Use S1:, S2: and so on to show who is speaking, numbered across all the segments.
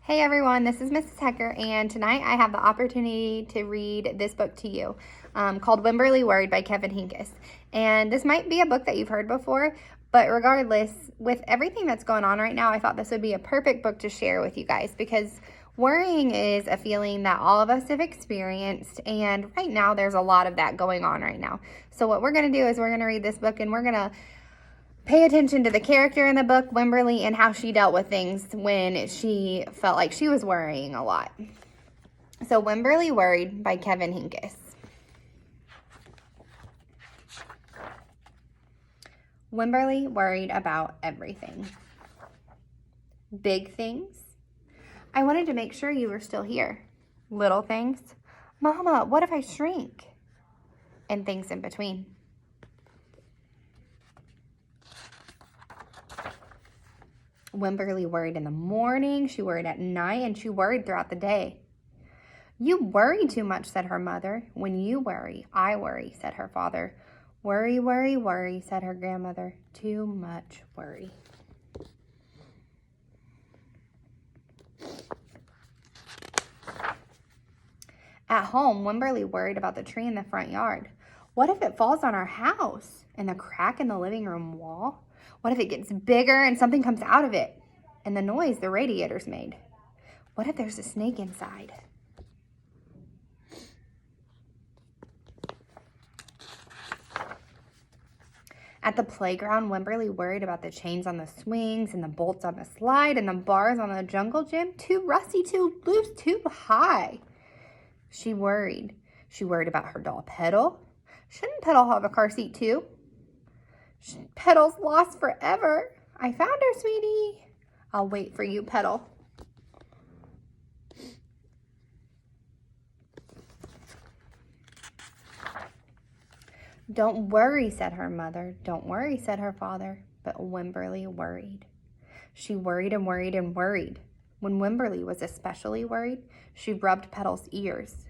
S1: Hey everyone, this is Mrs. Hecker, and tonight I have the opportunity to read this book to you called Wemberly Worried by Kevin Henkes. And this might be a book that you've heard before, but regardless, with everything that's going on right now, I thought this would be a perfect book to share with you guys because worrying is a feeling that all of us have experienced, and right now there's a lot of that going on right now. So what we're going to do is we're going to read this book and we're going to pay attention to the character in the book, Wemberly, and how she dealt with things when she felt like she was worrying a lot. So, Wemberly Worried by Kevin Henkes. Wemberly worried about everything. Big things. I wanted to make sure you were still here. Little things. Mama, what if I shrink? And things in between. Wemberly worried in the morning, she worried at night, and she worried throughout the day. You worry too much, said her mother. When you worry, I worry, said her father. Worry, worry, worry, said her grandmother. Too much worry. At home, Wemberly worried about the tree in the front yard. What if it falls on our house and the crack in the living room wall? What if it gets bigger and something comes out of it? And the noise the radiators made. What if there's a snake inside? At the playground, Wemberly worried about the chains on the swings and the bolts on the slide and the bars on the jungle gym. Too rusty, too loose, too high. She worried. She worried about her doll Petal. Shouldn't Petal have a car seat too? Petal's lost forever. I found her, sweetie. I'll wait for you, Petal. Don't worry, said her mother. Don't worry, said her father. But Wemberly worried. She worried and worried and worried. When Wemberly was especially worried, she rubbed Petal's ears.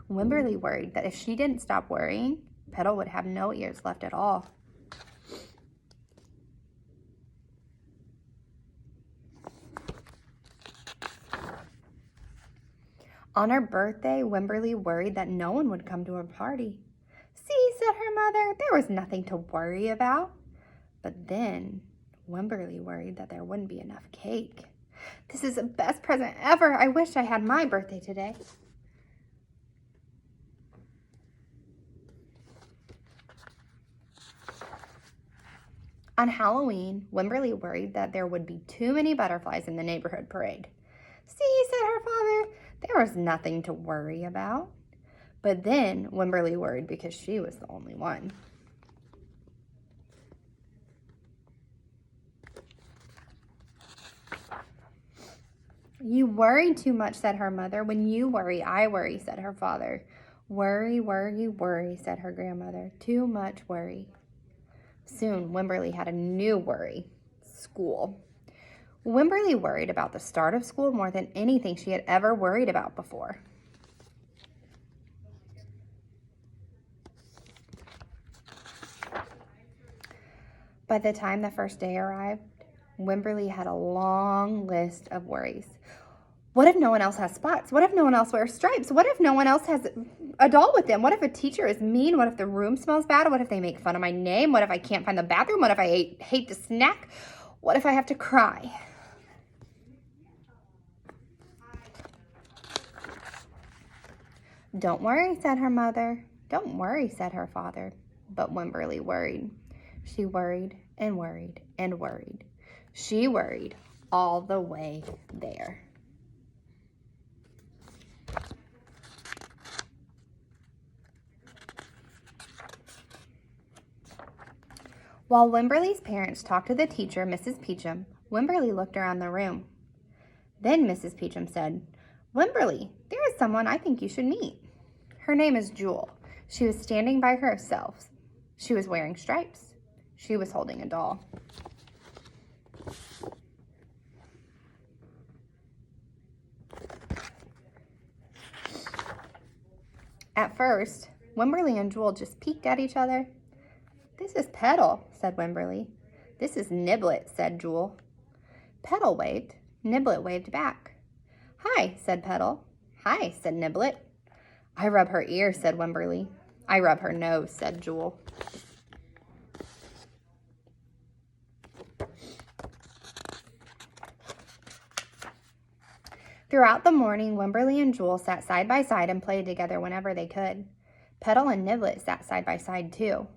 S1: Wemberly worried that if she didn't stop worrying, Petal would have no ears left at all. On her birthday, Wemberly worried that no one would come to her party. See, said her mother, there was nothing to worry about. But then Wemberly worried that there wouldn't be enough cake. This is the best present ever. I wish I had my birthday today. On Halloween, Wemberly worried that there would be too many butterflies in the neighborhood parade. See, said her father, there was nothing to worry about. But then Wemberly worried because she was the only one. You worry too much, said her mother. When you worry, I worry, said her father. Worry, worry, worry, said her grandmother. Too much worry. Soon, Wemberly had a new worry, school. Wemberly worried about the start of school more than anything she had ever worried about before. By the time the first day arrived, Wemberly had a long list of worries. What if no one else has spots? What if no one else wears stripes? What if no one else has a doll with them? What if a teacher is mean? What if the room smells bad? What if they make fun of my name? What if I can't find the bathroom? What if I hate to snack? What if I have to cry? Don't worry, said her mother. Don't worry, said her father. But Wemberly worried. She worried and worried and worried. She worried all the way there. While Wemberly's parents talked to the teacher, Mrs. Peachum, Wemberly looked around the room. Then Mrs. Peachum said, Wemberly, there is someone I think you should meet. Her name is Jewel. She was standing by herself. She was wearing stripes. She was holding a doll. At first, Wemberly and Jewel just peeked at each other. This is Petal, said Wemberly. This is Niblet, said Jewel. Petal waved. Niblet waved back. "Hi," said Petal. "Hi," said Niblet. "I rub her ear," said Wemberly. "I rub her nose," said Jewel. Throughout the morning, Wemberly and Jewel sat side by side and played together whenever they could. Petal and Niblet sat side by side too.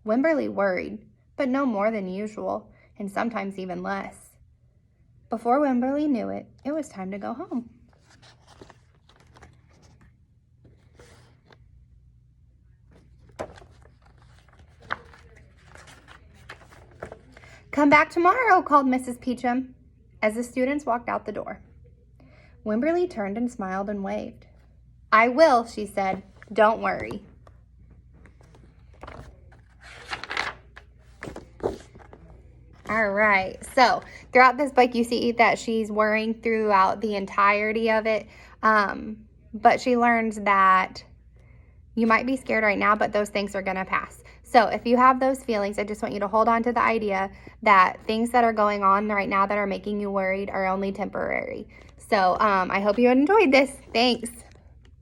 S1: Wemberly worried, but no more than usual, and sometimes even less. Before Wemberly knew it, it was time to go home. "Come back tomorrow," called Mrs. Peachum, as the students walked out the door. Wemberly turned and smiled and waved. "I will," she said. "Don't worry." All right, so throughout this book, you see that she's worrying throughout the entirety of it, but she learns that you might be scared right now, but those things are going to pass. So if you have those feelings, I just want you to hold on to the idea that things that are going on right now that are making you worried are only temporary. So I hope you enjoyed this. Thanks.